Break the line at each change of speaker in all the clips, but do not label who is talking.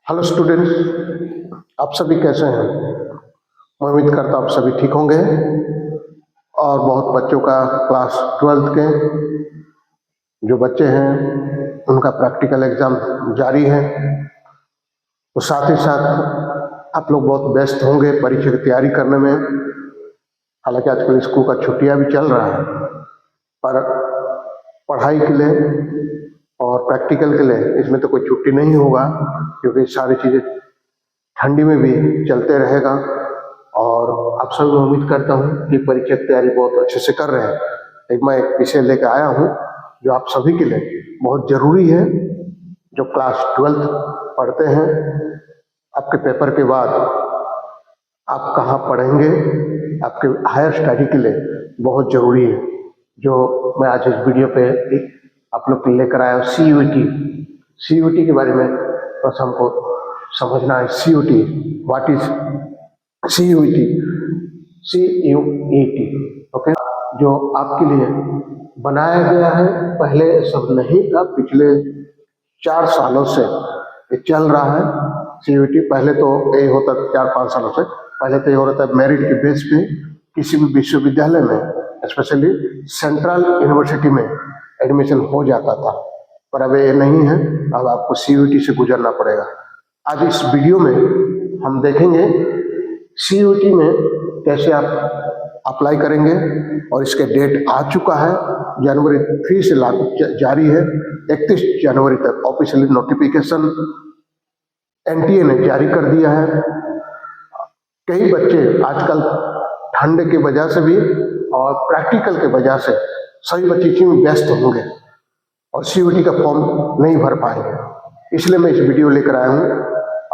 Hello students, आप सभी कैसे हैं? मैं उम्मीद करता हूँ आप सभी ठीक होंगे। और बहुत बच्चों का क्लास 12th के जो बच्चे हैं उनका प्रैक्टिकल एग्जाम जारी है। तो साथ ही साथ आप लोग बहुत व्यस्त होंगे परीक्षा की तैयारी करने में। हालांकि आजकल स्कूल का छुट्टियां भी चल रहा है, पर पढ़ाई के लिए और प्रैक्टिकल के लिए इसमें तो कोई छुट्टी नहीं होगा, क्योंकि सारी चीज़ें ठंडी में भी चलते रहेगा। और आप सभी मैं उम्मीद करता हूँ कि परीक्षा की तैयारी बहुत अच्छे से कर रहे हैं। मैं एक विषय लेकर आया हूँ जो आप सभी के लिए बहुत ज़रूरी है। जो क्लास 12th पढ़ते हैं, आपके पेपर के बाद आप कहाँ पढ़ेंगे, आपके हायर स्टडी के लिए बहुत ज़रूरी है। जो मैं आज इस वीडियो पे आप लोग के लेकर आया हूँ, CUET के बारे में बस हमको समझना है। CUET, what is CUET? CUET, okay, जो आपके लिए बनाया गया है। पहले सब नहीं था, पिछले 4 सालों से ये चल रहा है। CUET पहले तो ये होता 4-5 सालों से पहले तो ये हो रहा था मेरिट के बेस पे किसी भी विश्वविद्यालय में, स्पेशली सेंट्रल यूनिवर्सिटी में एडमिशन हो जाता था, पर अब ये नहीं है। अब आपको CUET से गुजरना पड़ेगा। आज इस वीडियो में हम देखेंगे CUET में कैसे आप अप्लाई करेंगे, और इसके डेट आ चुका है। जनवरी 3 से लागू जारी है, 31 जनवरी तक ऑफिशियली नोटिफिकेशन NTA ने जारी कर दिया है। कई बच्चे आजकल ठंड की वजह से भी और प्रैक्टिकल के वजह से सभी बच्चे इसी में व्यस्त होंगे और CUET का फॉर्म नहीं भर पाएंगे। इसलिए मैं इस वीडियो लेकर आया हूँ।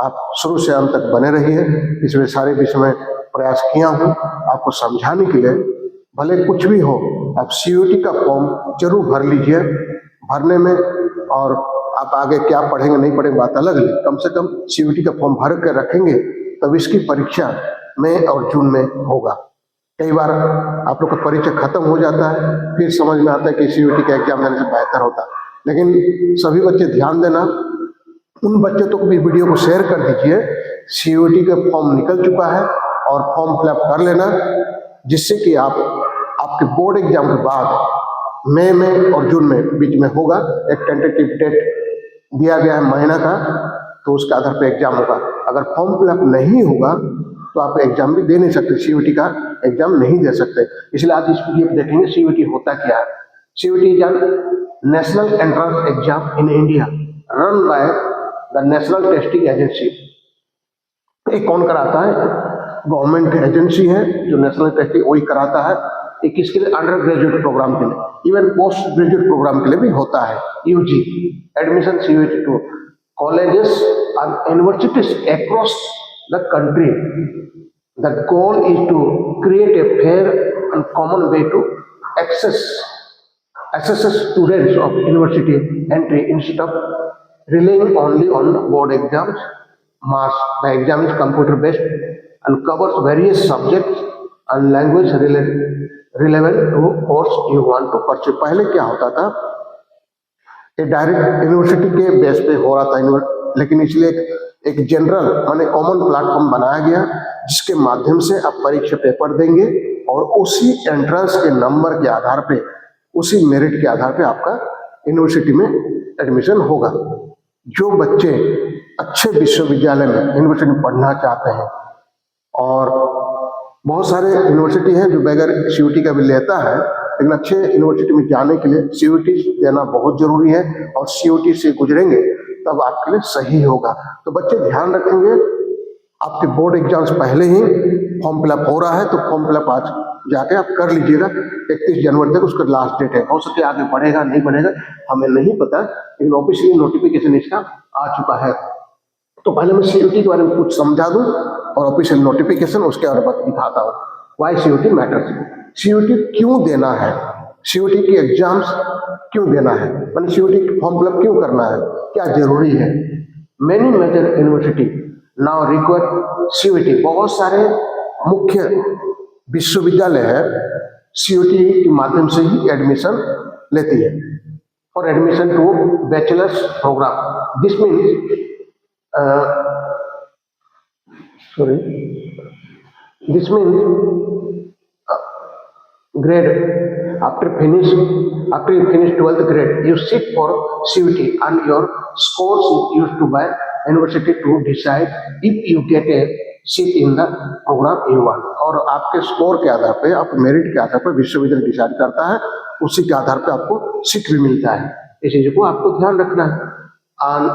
आप शुरू से अंत तक बने रहिए। इसमें सारे विषय में प्रयास किया हूँ आपको समझाने के लिए। भले कुछ भी हो, आप CUET का फॉर्म जरूर भर लीजिए। भरने में और आप आगे क्या पढ़ेंगे नहीं पढ़ेंगे बात अलग है, कम से कम CUET का फॉर्म भर कर रखेंगे तब इसकी परीक्षा मई और जून में होगा। कई बार आप लोग का परीक्षा खत्म हो जाता है, फिर समझ में आता है कि CUET का एग्जाम देने से बेहतर होता। लेकिन सभी बच्चे ध्यान देना, उन बच्चों तक भी वीडियो को शेयर कर दीजिए। CUET का फॉर्म निकल चुका है और फॉर्म फिलअप कर लेना, जिससे कि आपके बोर्ड एग्जाम के बाद मई में और जून में बीच में होगा। एक टेंटेटिव डेट दिया गया है महीना का, तो उसके आधार पर एग्जाम होगा। अगर फॉर्म फिलअप नहीं होगा तो आप एग्जाम भी दे नहीं सकते, CUET का एग्जाम नहीं दे सकते। इसलिए आज इस वीडियो में देखेंगे CUET होता क्या है। CUET is national entrance exam in India run by the national testing agency. ये कौन कराता है? गवर्नमेंट एजेंसी है जो नेशनल टेस्टिंग वही कराता है। ये किसके लिए? अंडर ग्रेजुएट प्रोग्राम के लिए, इवन पोस्ट ग्रेजुएट प्रोग्राम के लिए भी होता है। UG admission CUET to colleges and universities across the country. The goal is to create a fair and common way to assess students of university entry instead of relying only on board exams. The exam is computer based and covers various subjects and language relevant to course you want to pursue. पहले क्या होता था, ये direct university के base पे हो रहा था, लेकिन इसलिए एक जनरल माने कॉमन प्लेटफॉर्म बनाया गया, जिसके माध्यम से आप परीक्षा पेपर देंगे और उसी एंट्रेंस के नंबर के आधार पे, उसी मेरिट के आधार पे आपका यूनिवर्सिटी में एडमिशन होगा। जो बच्चे अच्छे विश्वविद्यालय में यूनिवर्सिटी में पढ़ना चाहते हैं, और बहुत सारे यूनिवर्सिटी हैं जो बगैर CUET का भी लेता है, लेकिन अच्छे यूनिवर्सिटी में जाने के लिए CUET देना बहुत जरूरी है, और CUET से गुजरेंगे तब आपके लिए सही होगा। तो बच्चे ध्यान रखेंगे, आपके बोर्ड एग्जाम्स पहले ही फॉर्म फिलअप हो रहा है, तो फॉर्म फिलअप आज जाके आप कर लीजिएगा। 31 जनवरी तक उसका लास्ट डेट है। हो सके आगे बढ़ेगा नहीं बढ़ेगा हमें नहीं पता, लेकिन ऑफिशियली नोटिफिकेशन इसका आ चुका है। तो पहले मैं CUET के बारे में कुछ समझा दूं और ऑफिशियल नोटिफिकेशन उसके बाद दिखाता हूँ। वाई CUET मैटर्स, CUET क्यों देना है, CUET की एग्जाम्स क्यों देना है, मैंने CUET फॉर्म फिलअप क्यों करना है, क्या जरूरी है। Many major university now require CUET। बहुत सारे मुख्य विश्वविद्यालय है CUET के माध्यम से ही एडमिशन लेती है। for admission to bachelor's program. This means this means grade after you finish 12th grade, you sit for CUT and your scores is used to by university to decide if you get a seat in the program you want. और आपके score के आधार पे, आपके merit के आधार पर विश्वविद्यालय decide करता है, उसी के आधार पे आपको सीट भी मिलता है। इस चीज को आपको ध्यान रखना है। And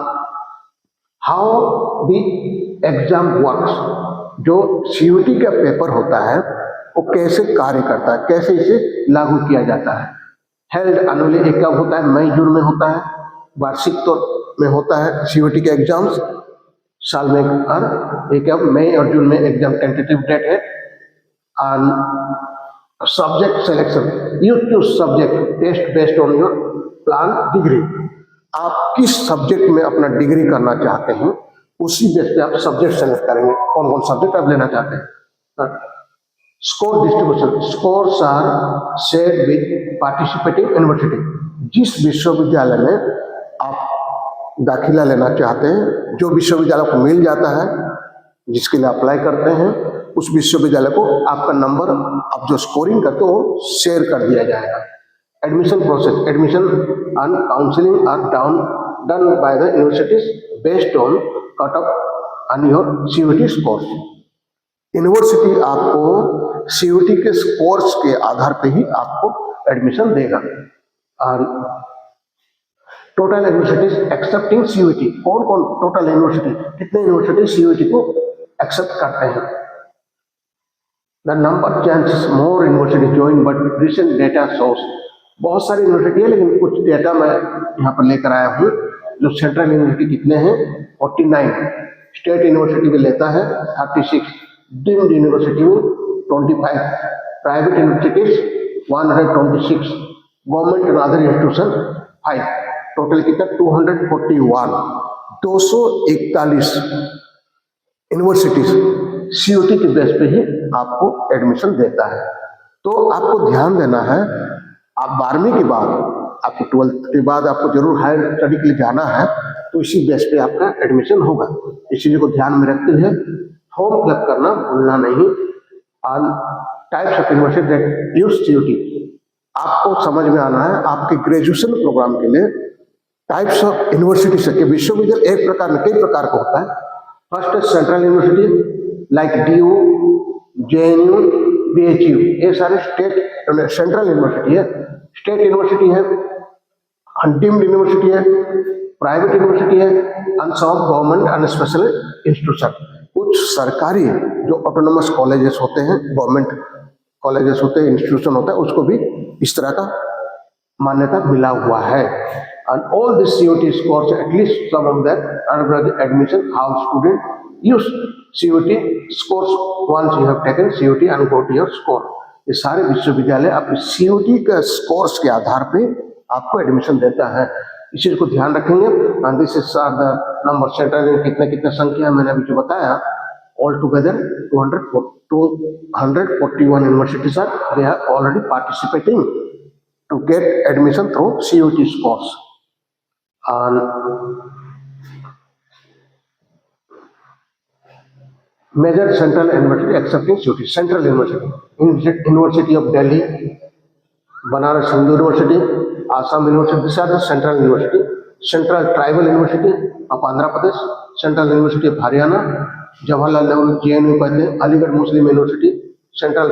how the exam works, जो CUT का पेपर होता है वो कैसे कार्य करता है, कैसे इसे लागू किया जाता है। हेल्ड एनुअली, एक कब होता है, मई जून में होता है, वार्षिक तौर में होता है CUT के एग्जाम्स, साल में एक अब मई और जून में एग्जाम टेंटेटिव डेट है। And subject selection, you choose subject test based on your plan degree. आप किस सब्जेक्ट में अपना डिग्री करना चाहते हैं उसी बेस पे आप सब्जेक्ट सेलेक्ट करेंगे, कौन कौन सब्जेक्ट आप लेना चाहते हैं। Score distribution, scores are shared with participating university. जिस विश्वविद्यालय में आप दाखिला लेना चाहते हैं, जो विश्वविद्यालय को मिल जाता है, जिसके लिए अप्लाई करते हैं, उस विश्वविद्यालय को आपका नंबर, आप जो स्कोरिंग करते हो शेयर कर दिया जाएगा। Admission process, admission and counselling are done by the universities based on cut off and your CUT score. University आपको CUT के स्कोर्स के आधार पे ही आपको एडमिशन देगा। और टोटल यूनिवर्सिटीज एक्सेप्टिंग CUT, कौन कौन टोटल यूनिवर्सिटी, कितने यूनिवर्सिटी CUT को एक्सेप्ट करते हैं। The number chances more university join but recent data shows, बहुत सारी यूनिवर्सिटी है लेकिन कुछ डेटा मैं यहाँ पर लेकर आया हूँ। जो सेंट्रल यूनिवर्सिटी कितने हैं, 49, स्टेट यूनिवर्सिटी भी लेता है 36, डीम्ड यूनिवर्सिटी में 25, private universities 126, government and other institution 5, total कितना 241, 241 यूनिवर्सिटीज CUT के बेस पे ही आपको एडमिशन देता है। तो आपको ध्यान देना है, आप 12वीं के बाद, आपको 12th के बाद आपको जरूर हायर स्टडी के लिए जाना है, तो इसी बेस पे आपका एडमिशन होगा। इस चीज को ध्यान में रखते हुए फॉर्म फिलअप करना भूलना नहीं। On types of university that use CUT, आपको समझ में आना है आपके ग्रेजुएशन प्रोग्राम के लिए टाइप्स ऑफ यूनिवर्सिटी से, विश्वविद्यालय एक प्रकार में कई प्रकार का होता है। फर्स्ट है central university like DU, JNU, BHU, ये सारे स्टेट सेंट्रल यूनिवर्सिटी है। स्टेट यूनिवर्सिटी है, अनडीम्ड यूनिवर्सिटी है, प्राइवेट यूनिवर्सिटी है, and some government and special institution. कुछ सरकारी जो ऑटोनोमस कॉलेजेस होते हैं, गवर्नमेंट कॉलेजेस होते हैं, इंस्टीट्यूशन होता है, उसको भी इस तरह का मान्यता मिला हुआ है। And all this CUT scores at least some of that undergraduate admission, how student use CUT scores once you have taken CUT and got your score। ये सारे विश्वविद्यालय आपके CUT के स्कोर्स के आधार पे आपको एडमिशन देता है। इस चीज को ध्यान रखेंगे। And this is the number, central में कितने कितने संख्या मैंने अभी जो बताया, all together 241 universities are they are already participating to get admission through CUT scores। Major central university accepting CUT, central university of Delhi, Banaras Hindu University, Assam University, these are the central university. Central Tribal University of Andhra Pradesh, Central University of Haryana, Jawaharlal Nehru JNU कहते हैं, Aligarh Muslim University, Central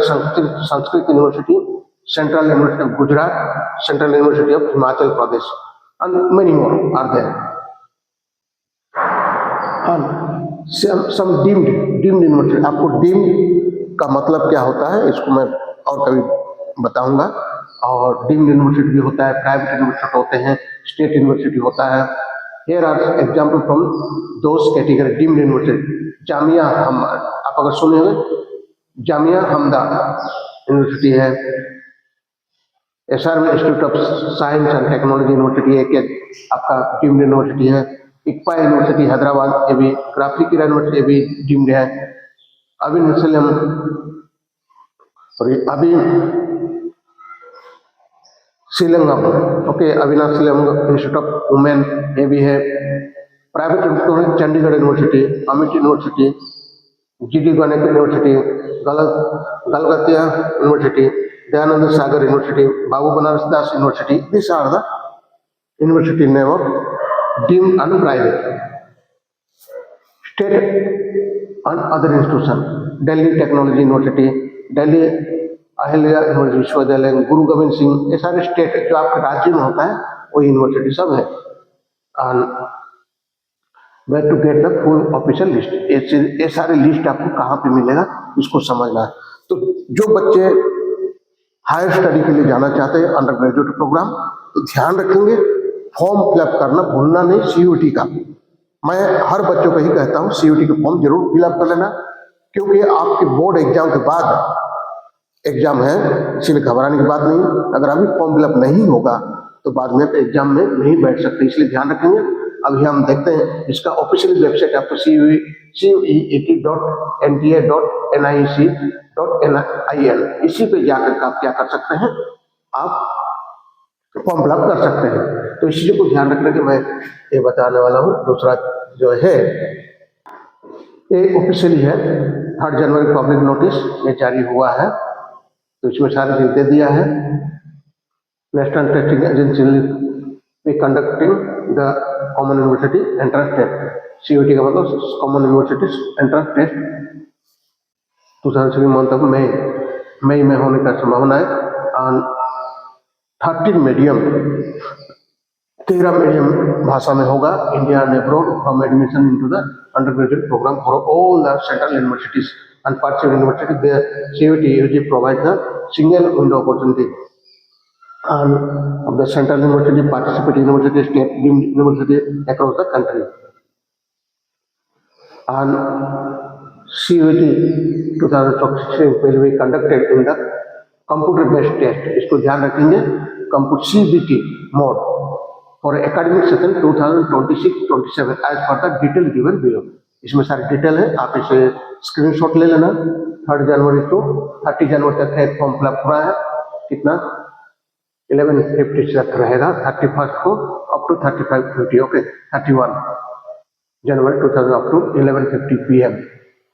Sanskrit University, Central University of Gujarat, Central University of Himachal Pradesh, and many more are there. And some deemed university, आपको deemed का मतलब क्या होता है इसको मैं और कभी बताऊंगा। और डीम्ड यूनिवर्सिटी भी होता है, प्राइवेट यूनिवर्सिटी होते हैं, स्टेट यूनिवर्सिटी होता है। Here are example from those category deemed university. Jamia हम, आप अगर सुने होंगे, जामिया हमदा यूनिवर्सिटी है, SRM institute of science and technology university है, कि आपका डीम्ड यूनिवर्सिटी है। इक्पा यूनिवर्सिटी हैदराबाद, ये भी ग्राफिक यूनिवर्सिटी भी डीम्ड है। अभी निसलम, अभी श्रीलंगम, okay, Avinashilingam institute of women, ये भी है। Private institute Chandigarh university, Amity university, GD गणित university, Galgotias university, Dayanand Sagar university, Babu Banaras Das university. These are the university name of deemed and private. State and other institution, Delhi Technology University, Delhi Ahilya university विश्वविद्यालय, गुरु गोविंद सिंह, ये सारे state जो आपके राज्य में होता है वो यूनिवर्सिटी सब है। And where to get the full official list, ये सारे लिस्ट आपको कहाँ पे मिलेगा इसको समझना है। तो जो बच्चे हायर स्टडी के लिए जाना चाहते हैं अंडर ग्रेजुएट प्रोग्राम, तो ध्यान रखेंगे फॉर्म फिलअप करना भूलना नहीं। CUET का मैं हर बच्चों को ही कहता हूँ CUET का फॉर्म जरूर फिलअप कर लेना, क्योंकि आपके बोर्ड एग्जाम के बाद एग्जाम है, इसलिए घबराने की बात नहीं। अगर अभी फॉर्म फिलअप नहीं होगा तो बाद में एग्जाम में नहीं बैठ सकते, इसलिए ध्यान रखेंगे। अभी हम देखते हैं इसका ऑफिशियल वेबसाइट आपको CUET.nta.nic.in, इसी पे जाकर आप क्या कर सकते हैं, आप फॉर्म फिलअप कर सकते हैं। तो इस चीज को ध्यान रखने के मैं ये बताने वाला हूँ। दूसरा जो है ये ऑफिशियली है, 3 जनवरी पब्लिक नोटिस ये जारी हुआ है, तो इसमें सारी चीज दे दिया है। नेशनल टेस्टिंग एजेंसी भी conducting the common university entrance test, CUET का मतलब common university entrance test 2006 month of मई में होने का संभावना है। और 13 मीडियम 13 मीडियम भाषा में होगा। India and abroad from admission into the undergraduate programme for all the central universities and partial university, the CUET usually provides the single window opportunity and of the central university, participate university, state deemed university across the country. And CUET 2016 will be conducted in the computer based test, इसको ध्यान रखेंगे, CBT mode for academic session 2026-27 as per the detail given below। इसमें सारी detail है, आप इसे screenshot ले लेना। 3 जनवरी to 30 जनवरी तक है, फॉर्म फिलअप हो रहा है। कितना 11:50 तक रहेगा, 31 को अप टू 35:50, ओके, 31 जनवरी 2000 up to 11:50 PM।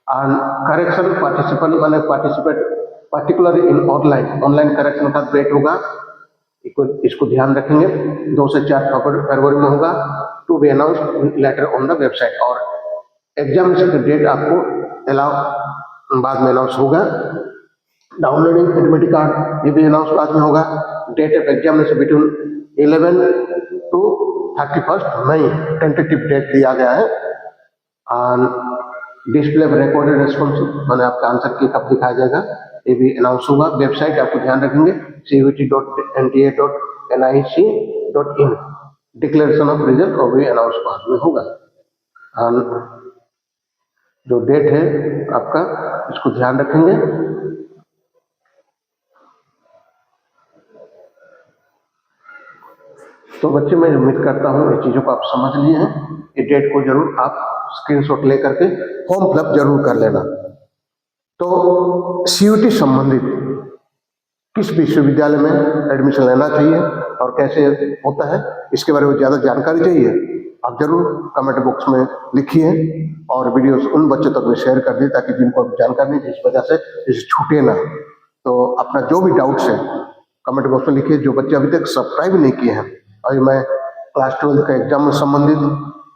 And correction participate particular in online correction का डेट होगा, इसको ध्यान रखेंगे। 2 से 4 फरवरी में होगा, to be announced later on the website. और एग्जामिनेशन का डेट आपको बाद में अनाउंस होगा। डाउनलोडिंग एडमिट कार्ड ये भी अनाउंस बाद में होगा। Date of examination between 11 to 31 मई टेंटेटिव डेट दिया गया है। और डिस्प्ले रिकॉर्डेड रेस्पॉन्स मैंने आपका आंसर की कब दिखाया जाएगा ये भी अनाउंस होगा। वेबसाइट आपको ध्यान रखेंगे CUET.nta.nic.in। डिक्लेरेशन ऑफ रिजल्ट और भी अनाउंस बाद में होगा। और जो डेट है आपका इसको ध्यान रखेंगे। तो बच्चे मैं उम्मीद करता हूँ ये चीजों को आप समझ लिए हैं। ये डेट को जरूर आप स्क्रीनशॉट लेकर के फॉर्म फिलअप जरूर कर लेना। तो CUET संबंधित किस विश्वविद्यालय में एडमिशन लेना चाहिए और कैसे होता है इसके बारे में ज्यादा जानकारी चाहिए, आप जरूर कमेंट बॉक्स में लिखिए और वीडियोस उन बच्चों तक में शेयर कर दिए ताकि जिनको जानकारी नहीं, जिस वजह से इसे छूटे ना। तो अपना जो भी डाउट्स है कमेंट बॉक्स में लिखिए। जो बच्चे अभी तक सब्सक्राइब नहीं किए हैं, अभी मैं क्लास 12 का एग्जाम में संबंधित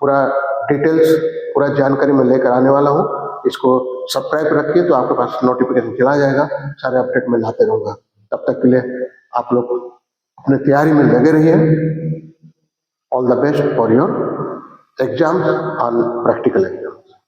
पूरा डिटेल्स पूरा जानकारी में लेकर आने वाला हूँ। इसको सब्सक्राइब रखिए तो आपके पास नोटिफिकेशन चला जाएगा, सारे अपडेट में लाते रहूँगा। तब तक के लिए आप लोग अपने तैयारी में लगे रहिए। All the best for your exams and practical.